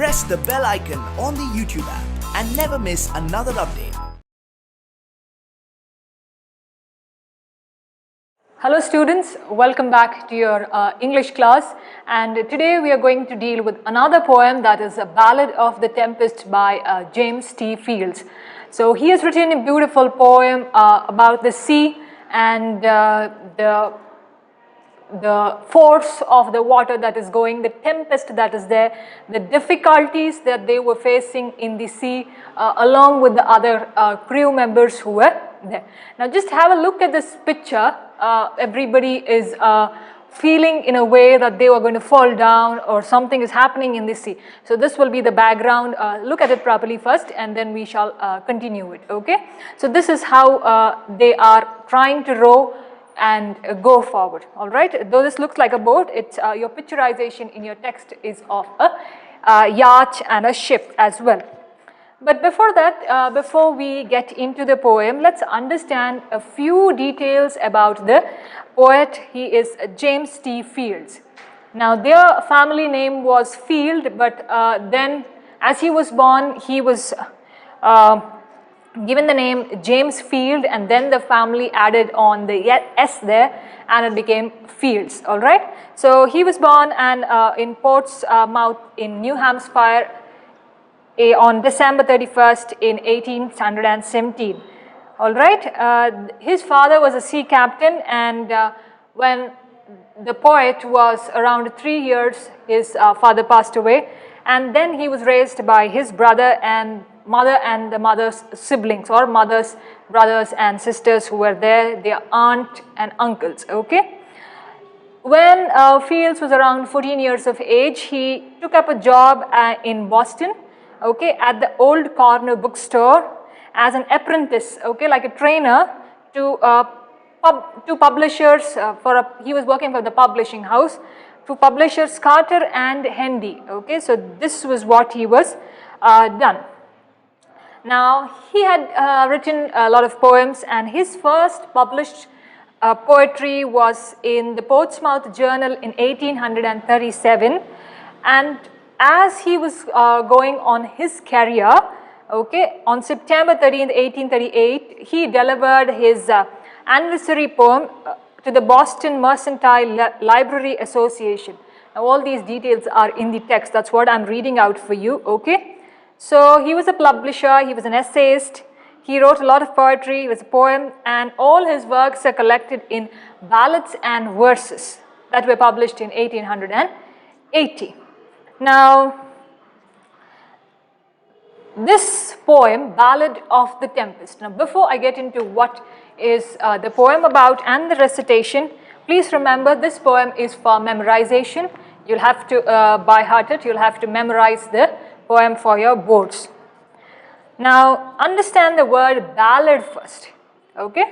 press the bell icon on the YouTube app and never miss another update. Hello students, welcome back to your English class, and today we are going to deal with another poem, that is a Ballad of the Tempest by James T. Fields. So he has written a beautiful poem about the sea and the force of the water that is going, the tempest that is there, the difficulties that they were facing in the sea along with the other crew members who were there. Now just have a look at this picture. Everybody is feeling in a way that they were going to fall down or something is happening in the sea. So this will be the background. Look at it properly first and then we shall continue it, okay? So this is how they are trying to row and go forward, all right? Though this looks like a boat, it's your picturization in your text is of a yacht and a ship as well. But before that, before we get into the poem, let's understand a few details about the poet. He is James T. Fields. Now their family name was Field, but then as he was born, he was given the name James Field, and then the family added on the S there and it became Fields, all right? So he was born and in Portsmouth in New Hampshire on December 31st in 1817, all right? His father was a sea captain, and when the poet was around 3 years, his father passed away, and then he was raised by his brother and mother and the mother's siblings, or mother's brothers and sisters who were there, their aunt and uncles, okay? When Fields was around 14 years of age, he took up a job in Boston, okay, at the Old Corner bookstore as an apprentice, okay, like a trainer to publishers. He was working for the publishing house, to publishers Carter and Hendy, okay. So this was what he was done. Now he had written a lot of poems, and his first published poetry was in the Portsmouth Journal in 1837, and as he was going on his career, okay, on September 13th, 1838, he delivered his anniversary poem to the Boston Mercantile Library Association. Now all these details are in the text, that's what I'm reading out for you, okay? So he was a publisher, he was an essayist, he wrote a lot of poetry, he was a poem, and all his works are collected in ballads and verses that were published in 1880. Now, this poem, Ballad of the Tempest. Now, before I get into what is the poem about and the recitation, please remember this poem is for memorization. You'll have to by heart it, you'll have to memorize the poem for your boards. Now, understand the word ballad first, okay?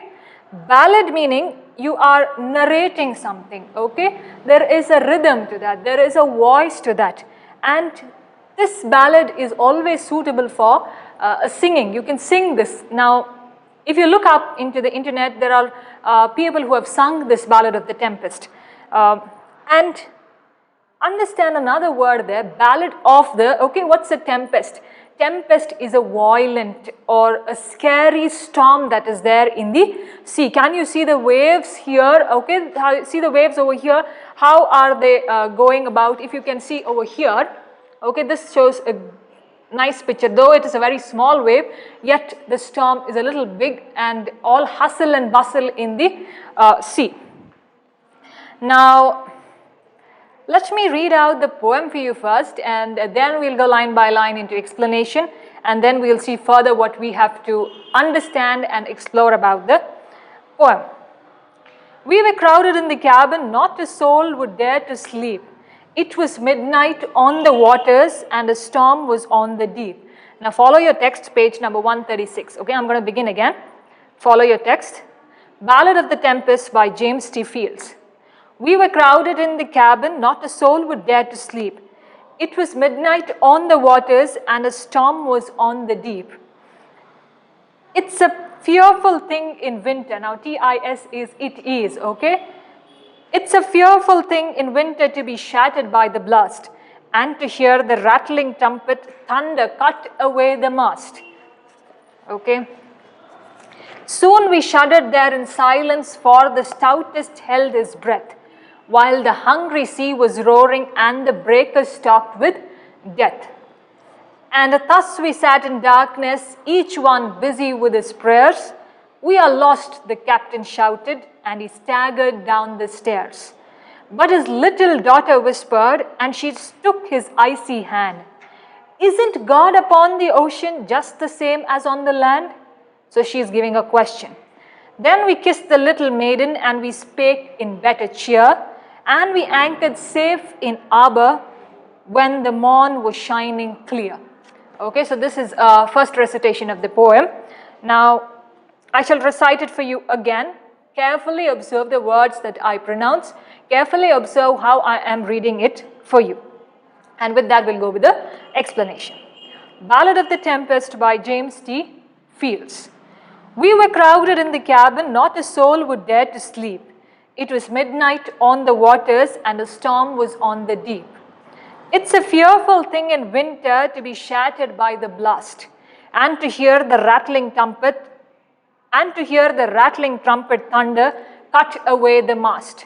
Ballad meaning you are narrating something, okay? There is a rhythm to that, there is a voice to that. And this ballad is always suitable for singing. You can sing this. Now, if you look up into the internet, there are people who have sung this Ballad of the Tempest. And understand another word there, Ballad of the, okay, what's a tempest? Tempest is a violent or a scary storm that is there in the sea. Can you see the waves here? Okay, see the waves over here. How are they going about? If you can see over here, okay, this shows a nice picture. Though it is a very small wave, yet the storm is a little big and all hustle and bustle in the sea. Now, let me read out the poem for you first, and then we'll go line by line into explanation, and then we'll see further what we have to understand and explore about the poem. We were crowded in the cabin, not a soul would dare to sleep. It was midnight on the waters and a storm was on the deep. Now follow your text, page number 136. Okay, I'm going to begin again. Follow your text. Ballad of the Tempest by James T. Fields. We were crowded in the cabin, not a soul would dare to sleep. It was midnight on the waters and a storm was on the deep. It's a fearful thing in winter. Now T-I-S is it is, okay? It's a fearful thing in winter to be shattered by the blast, and to hear the rattling trumpet thunder cut away the mast. Okay. Soon we shuddered there in silence, for the stoutest held his breath, while the hungry sea was roaring and the breakers stalked with death. And thus we sat in darkness, each one busy with his prayers. We are lost, the captain shouted, and he staggered down the stairs. But his little daughter whispered, and she took his icy hand, "Isn't God upon the ocean just the same as on the land?" So she is giving a question. Then we kissed the little maiden, and we spake in better cheer, and we anchored safe in arbor when the morn was shining clear. Okay, so this is first recitation of the poem. Now, I shall recite it for you again. Carefully observe the words that I pronounce. Carefully observe how I am reading it for you. And with that, we'll go with the explanation. Ballad of the Tempest by James T. Fields. We were crowded in the cabin, not a soul would dare to sleep. It was midnight on the waters, and a storm was on the deep. It's a fearful thing in winter to be shattered by the blast, and to hear the rattling trumpet thunder cut away the mast.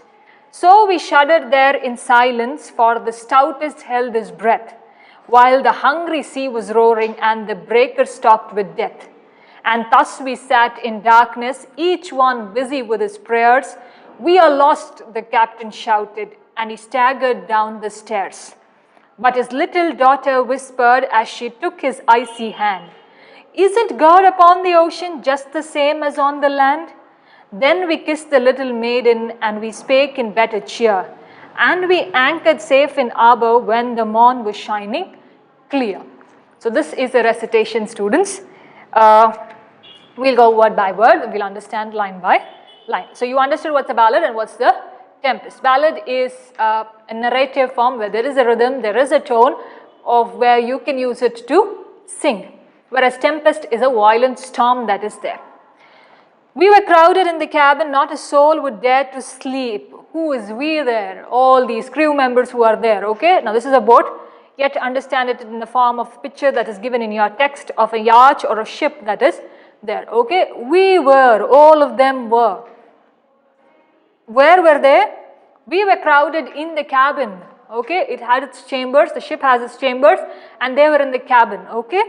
So we shuddered there in silence, for the stoutest held his breath, while the hungry sea was roaring and the breakers stalked with death. And thus we sat in darkness, each one busy with his prayers. We are lost, the captain shouted, and he staggered down the stairs. But his little daughter whispered as she took his icy hand, "Isn't God upon the ocean just the same as on the land?" Then we kissed the little maiden, and we spake in better cheer, and we anchored safe in arbor when the morn was shining clear. So this is a recitation, students. We'll go word by word. We'll understand line by line. So you understood what's a ballad and what's the Tempest. Ballad is a narrative form where there is a rhythm, there is a tone of where you can use it to sing. Whereas Tempest is a violent storm that is there. We were crowded in the cabin, not a soul would dare to sleep. Who is we there? All these crew members who are there, okay? Now this is a boat, yet understand it in the form of picture that is given in your text of a yacht or a ship that is there, okay? We were, all of them were. Where were they? We were crowded in the cabin, okay? It had its chambers, the ship has its chambers, and they were in the cabin, okay?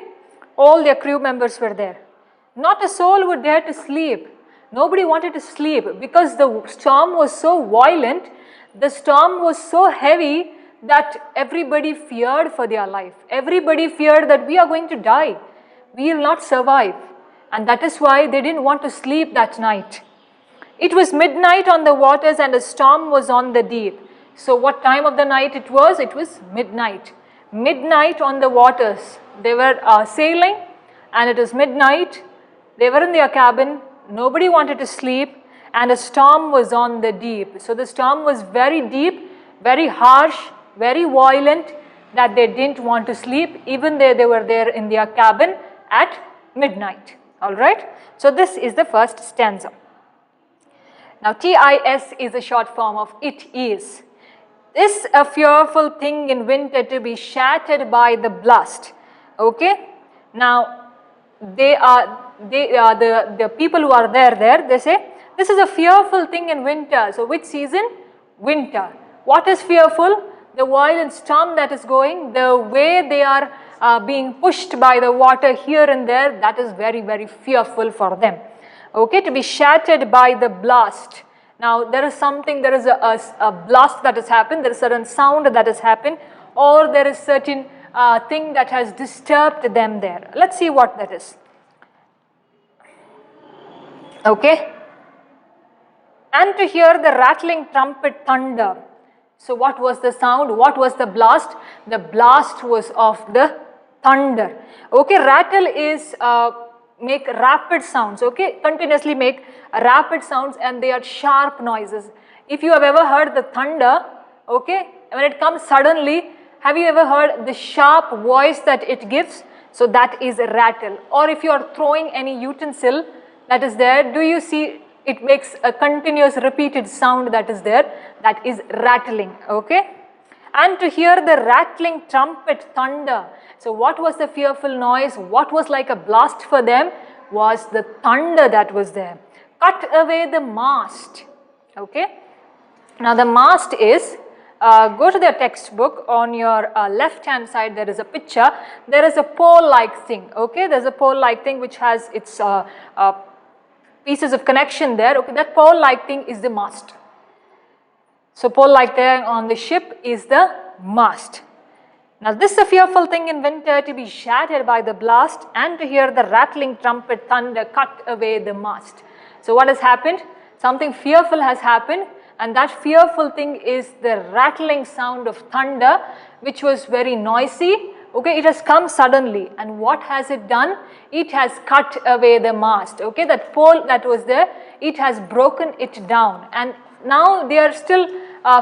All their crew members were there. Not a soul would dare to sleep. Nobody wanted to sleep because the storm was so violent, the storm was so heavy that everybody feared for their life. Everybody feared that we are going to die. We will not survive. And that is why they didn't want to sleep that night. It was midnight on the waters, and a storm was on the deep. So what time of the night it was? It was midnight. Midnight on the waters. They were sailing, and it was midnight. They were in their cabin. Nobody wanted to sleep, and a storm was on the deep. So the storm was very deep, very harsh, very violent, that they didn't want to sleep even though they were there in their cabin at midnight. All right. So this is the first stanza. Now TIS is a short form of it is. This a fearful thing in winter to be shattered by the blast. Okay. Now the people who are there, they say, this is a fearful thing in winter. So which season? Winter. What is fearful? The violent storm that is going, the way they are being pushed by the water here and there, that is very, very fearful for them. Okay, to be shattered by the blast. Now there is a blast that has happened, there is a certain sound that has happened, or there is certain thing that has disturbed them there. Let's see what that is. Okay. And to hear the rattling trumpet thunder. So what was the sound? What was the blast? The blast was of the thunder. Okay, rattle is make rapid sounds, okay, continuously make rapid sounds, and they are sharp noises. If you have ever heard the thunder, okay, when it comes suddenly, have you ever heard the sharp voice that it gives? So that is a rattle. Or if you are throwing any utensil that is there, do you see it makes a continuous repeated sound that is there? That is rattling, okay. and to hear the rattling trumpet thunder. So what was the fearful noise? What was like a blast for them was the thunder that was there. Cut away the mast. Okay. Now the mast is, go to the textbook. On your left hand side there is a picture. There is a pole like thing. Okay. There is a pole like thing which has its pieces of connection there. Okay. That pole like thing is the mast. So pole like there on the ship is the mast. Now this is a fearful thing in winter, to be shattered by the blast and to hear the rattling trumpet thunder cut away the mast. So what has happened? Something fearful has happened, and that fearful thing is the rattling sound of thunder, which was very noisy. Okay, it has come suddenly, and what has it done? It has cut away the mast. Okay, that pole that was there, it has broken it down, and now they are still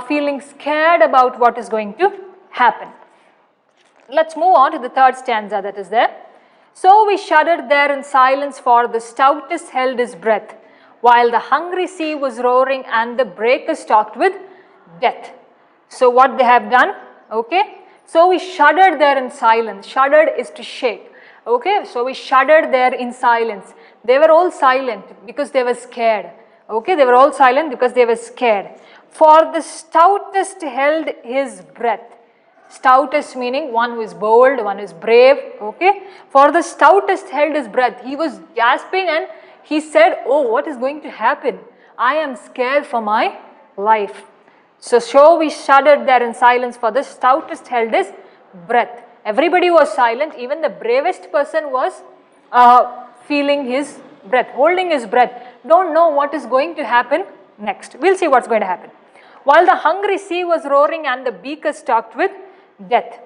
feeling scared about what is going to happen. Let's move on to the third stanza that is there. So we shuddered there in silence, for the stoutest held his breath, while the hungry sea was roaring and the breakers talked with death. So what they have done? Okay. So we shuddered there in silence. Shuddered is to shake. Okay. So we shuddered there in silence. They were all silent because they were scared. Okay. They were all silent because they were scared. For the stoutest held his breath. Stoutest meaning one who is bold, one who is brave. Okay. For the stoutest held his breath. He was gasping and he said, oh, what is going to happen? I am scared for my life. So we shuddered there in silence, for the stoutest held his breath. Everybody was silent. Even the bravest person was feeling his breath, holding his breath. Don't know what is going to happen next. We'll see what's going to happen. While the hungry sea was roaring and the beakers talked with death.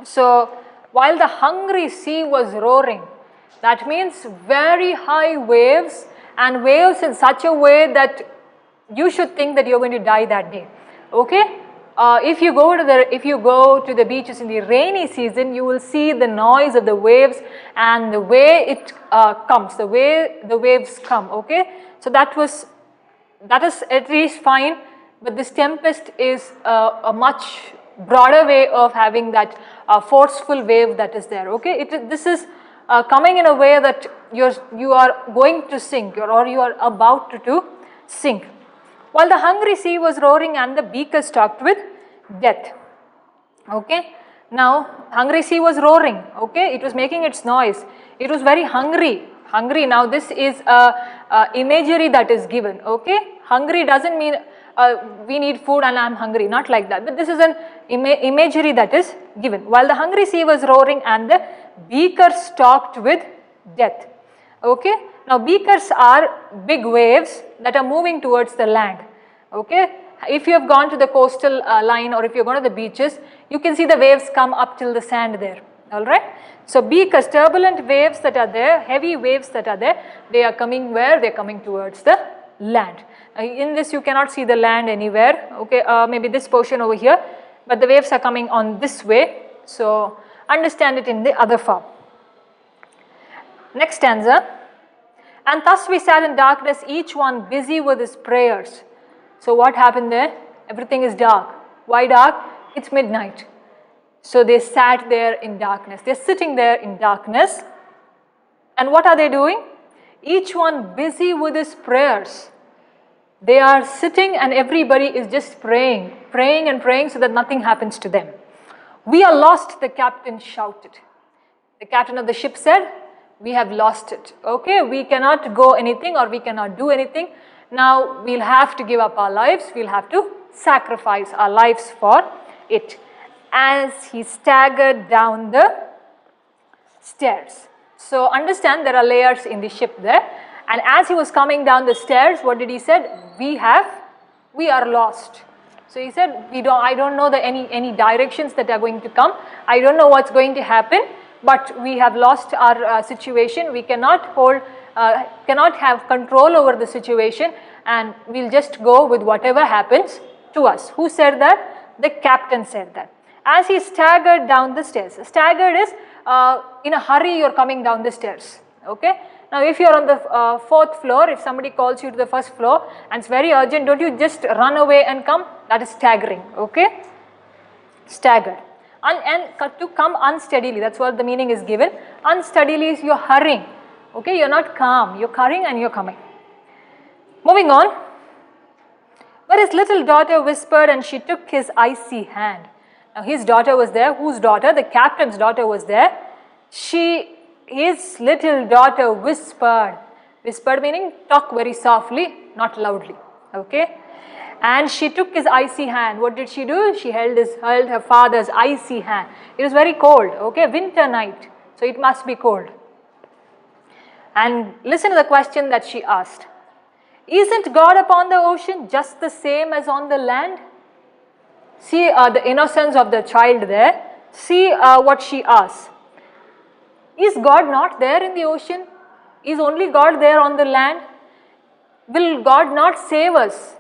So while the hungry sea was roaring, that means very high waves, and waves in such a way that you should think that you're going to die that day. Okay. If you go to the beaches in the rainy season, you will see the noise of the waves and the way it comes, the way the waves come. Okay. So that is at least fine, but this tempest is a much broader way of having that forceful wave that is there. Okay. This is coming in a way that you are going to sink, or you are about to sink. While the hungry sea was roaring and the beakers talked with death. Okay. Now hungry sea was roaring. Okay. It was making its noise. It was very hungry. Now this is a imagery that is given. Okay. Hungry doesn't mean we need food and I am hungry. Not like that. But this is an imagery that is given. While the hungry sea was roaring and the beakers talked with death. Okay. Now beakers are big waves that are moving towards the land. Okay. If you have gone to the coastal line, or if you have gone to the beaches, you can see the waves come up till the sand there. Alright. So beakers, turbulent waves that are there, heavy waves that are there, they are coming where? They are coming towards the land. In this you cannot see the land anywhere. Okay. Maybe this portion over here, but the waves are coming on this way. So understand it in the other form. Next stanza. And thus we sat in darkness, each one busy with his prayers. So what happened there? Everything is dark. Why dark? It's midnight. So they sat there in darkness. They're sitting there in darkness. And what are they doing? Each one busy with his prayers. They are sitting and everybody is just praying and praying so that nothing happens to them. We are lost, the captain shouted. The captain of the ship said, we have lost it. Okay, we cannot go anything, or we cannot do anything. Now we'll have to give up our lives. We'll have to sacrifice our lives for it. As he staggered down the stairs. So understand there are layers in the ship there. And as he was coming down the stairs, what did he said? We are lost. So he said, I don't know any directions that are going to come. I don't know what's going to happen. But we have lost our situation. We cannot have control over the situation, and we'll just go with whatever happens to us. Who said that? The captain said that. As he staggered down the stairs. Staggered is in a hurry, you're coming down the stairs. Okay. Now if you're on the fourth floor, if somebody calls you to the first floor and it's very urgent, don't you just run away and come? That is staggering. Okay. staggered. And to come unsteadily, that's what the meaning is given. Unsteadily is you're hurrying, okay, you're not calm, you're hurrying and you're coming. Moving on. But his little daughter whispered and she took his icy hand. Now his daughter was there. Whose daughter? The captain's daughter was there. His little daughter whispered. Whispered meaning talk very softly, not loudly. Okay. And she took his icy hand. What did she do? She held her father's icy hand. It was very cold. Okay. Winter night. So it must be cold. And listen to the question that she asked. Isn't God upon the ocean just the same as on the land? See the innocence of the child there. See what she asks. Is God not there in the ocean? Is only God there on the land? Will God not save us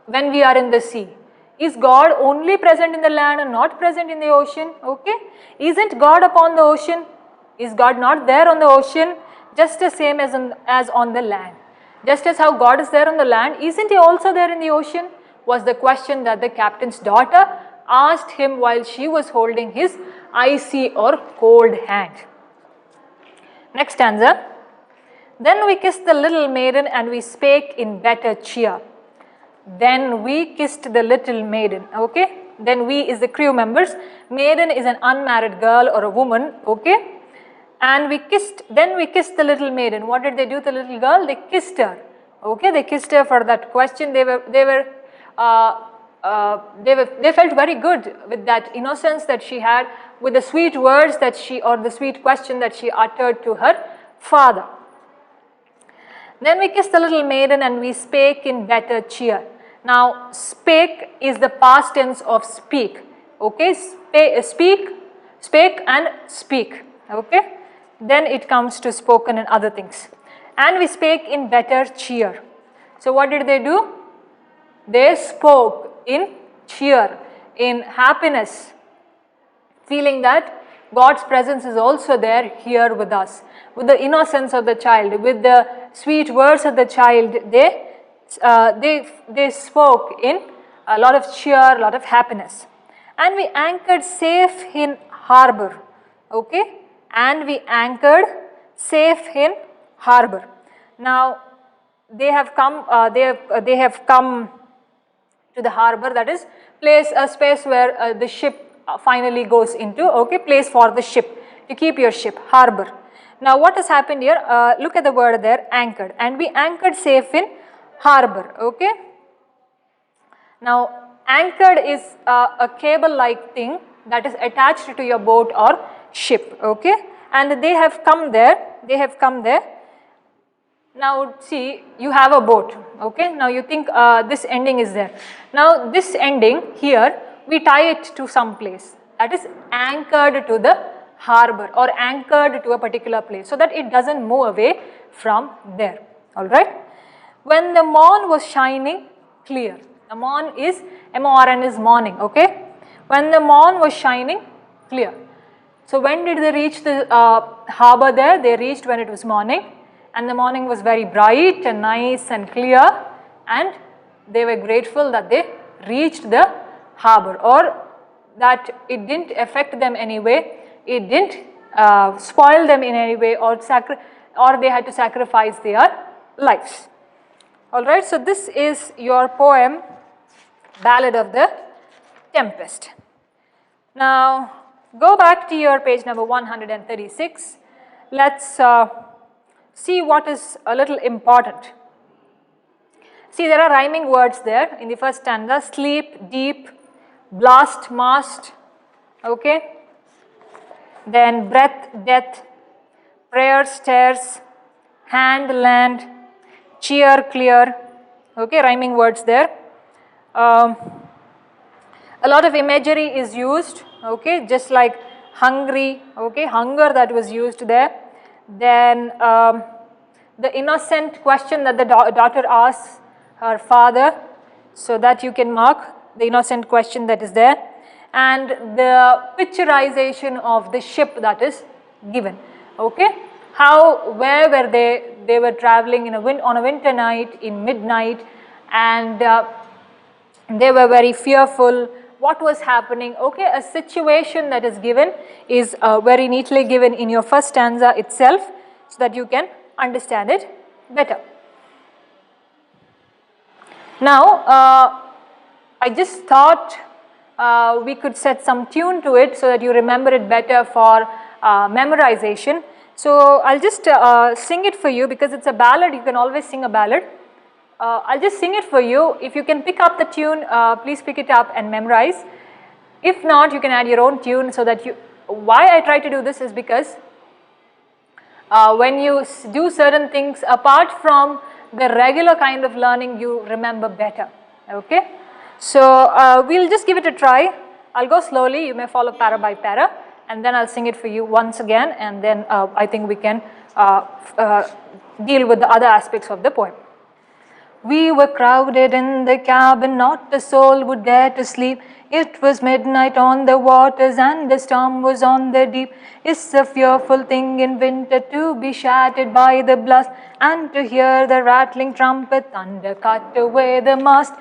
when we are in the sea? Is God only present in the land and not present in the ocean? Okay. Isn't God upon the ocean? Is God not there on the ocean? Just the same as on the land. Just as how God is there on the land, isn't He also there in the ocean? Was the question that the captain's daughter asked him while she was holding his icy or cold hand. Next stanza. Then we kissed the little maiden and we spake in better cheer. Then we kissed the little maiden. Okay. Then we is the crew members. Maiden is an unmarried girl or a woman. Okay. And then we kissed the little maiden. What did they do to the little girl? They kissed her. Okay, they kissed her for that question. They felt very good with that innocence that she had, with the sweet words that the sweet question that she uttered to her father. Then we kissed the little maiden and we spake in better cheer. Now, spake is the past tense of speak. Okay, spake and speak. Okay. Then it comes to spoken and other things. And we spake in better cheer. So what did they do? They spoke in cheer, in happiness, feeling that God's presence is also there here with us. With the innocence of the child, with the sweet words of the child, they spoke in a lot of cheer, a lot of happiness. And we anchored safe in harbor. Okay. And we anchored safe in harbor. Now they have come to the harbor, that is a space where the ship finally goes into. Okay, place for the ship, to keep your ship, harbor. Now what has happened here? Look at the word there, anchored. And we anchored safe in harbor. Okay. Now anchored is a cable like thing that is attached to your boat or ship. Okay. And they have come there. Now see, you have a boat. Okay. Now you think this ending is there. Now this ending here, we tie it to some place, that is anchored to the harbor or anchored to a particular place, so that it doesn't move away from there. Alright. When the morn was shining clear. The morn is M-O-R-N is morning. Okay. When the morn was shining clear. So when did they reach the harbor there? They reached when it was morning, and the morning was very bright and nice and clear, and they were grateful that they reached the harbor, or that it didn't affect them anyway, it didn't spoil them in any way, or they had to sacrifice their lives. Alright, so this is your poem, Ballad of the Tempest. Now go back to your page number 136. Let's see what is a little important. See, there are rhyming words there in the first stanza: sleep, deep, blast, mast. Okay. Then breath, death, prayer, stairs, hand, land, cheer, clear. Okay, rhyming words there. A lot of imagery is used. Okay, just like hungry. Okay, hunger, that was used there. Then the innocent question that the daughter asks her father, so that you can mark the innocent question that is there, and the picturization of the ship that is given. Okay, where were they? They were traveling on a winter night in midnight, and they were very fearful. what was happening. Okay, a situation that is given is very neatly given in your first stanza itself, so that you can understand it better. Now, I just thought we could set some tune to it so that you remember it better for memorization. So I'll just sing it for you, because it's a ballad. You can always sing a ballad. I'll just sing it for you. If you can pick up the tune, please pick it up and memorize. If not, you can add your own tune, so that you, why I try to do this is because when you do certain things apart from the regular kind of learning, you remember better. Okay, so we'll just give it a try. I'll go slowly, you may follow para by para, and then I'll sing it for you once again, and then I think we can deal with the other aspects of the poem. We were crowded in the cabin, not a soul would dare to sleep. It was midnight on the waters, and the storm was on the deep. It's a fearful thing in winter to be shattered by the blast, and to hear the rattling trumpet thunder cut away the mast.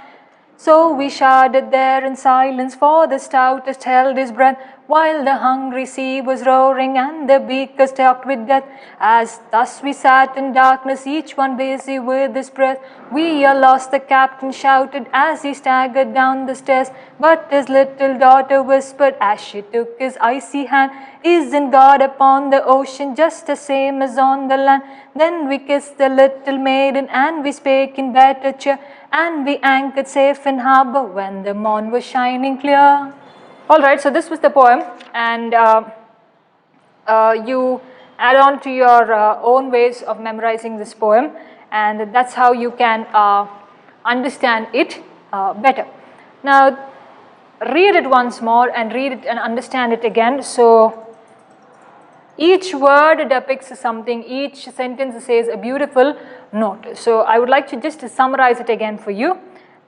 So we shuddered there in silence, for the stoutest held his breath, while the hungry sea was roaring and the beakers talked with death. As thus we sat in darkness, each one busy with his breath, we are lost, the captain shouted as he staggered down the stairs. But his little daughter whispered as she took his icy hand, isn't God upon the ocean just the same as on the land? Then we kissed the little maiden, and we spake in better cheer, and we anchored safe in harbour when the morn was shining clear. Alright, so this was the poem, and you add on to your own ways of memorizing this poem, and that's how you can understand it better. Now, read it once more and read it and understand it again. So, each word depicts something, each sentence says a beautiful note. So, I would like to just summarize it again for you.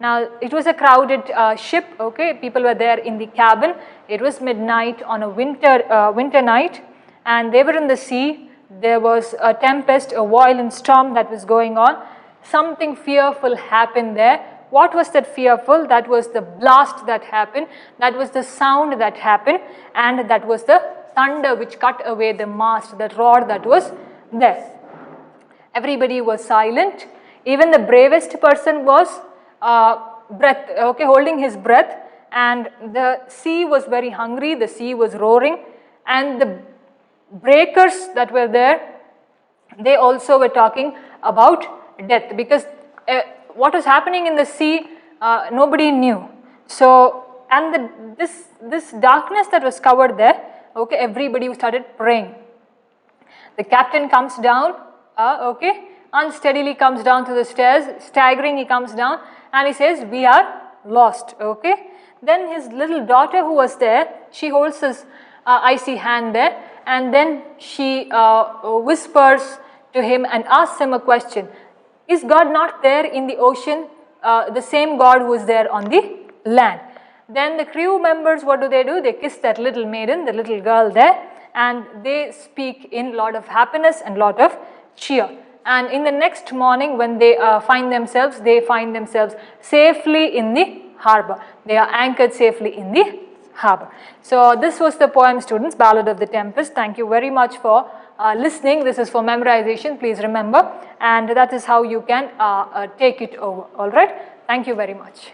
Now, it was a crowded ship, okay, people were there in the cabin. It was midnight on a winter night, and they were in the sea. There was a tempest, a violent storm that was going on. Something fearful happened there. What was that fearful? That was the blast that happened, that was the sound that happened, and that was the thunder which cut away the mast, that roar that was there. Everybody was silent. Even the bravest person was holding his breath, and the sea was very hungry, the sea was roaring, and the breakers that were there, they also were talking about death, because what was happening in the sea, nobody knew. So, and this darkness that was covered there, okay, everybody started praying. The captain comes down, unsteadily comes down to the stairs, staggering he comes down, and he says, we are lost, okay. Then his little daughter who was there, she holds his icy hand there, and then she whispers to him and asks him a question. Is God not there in the ocean, the same God who is there on the land? Then the crew members, what do? They kiss that little maiden, the little girl there, and they speak in lot of happiness and lot of cheer. And in the next morning, when they find themselves safely in the harbour. They are anchored safely in the harbour. So this was the poem, students, Ballad of the Tempest. Thank you very much for listening. This is for memorization, please remember, and that is how you can take it over. All right. Thank you very much.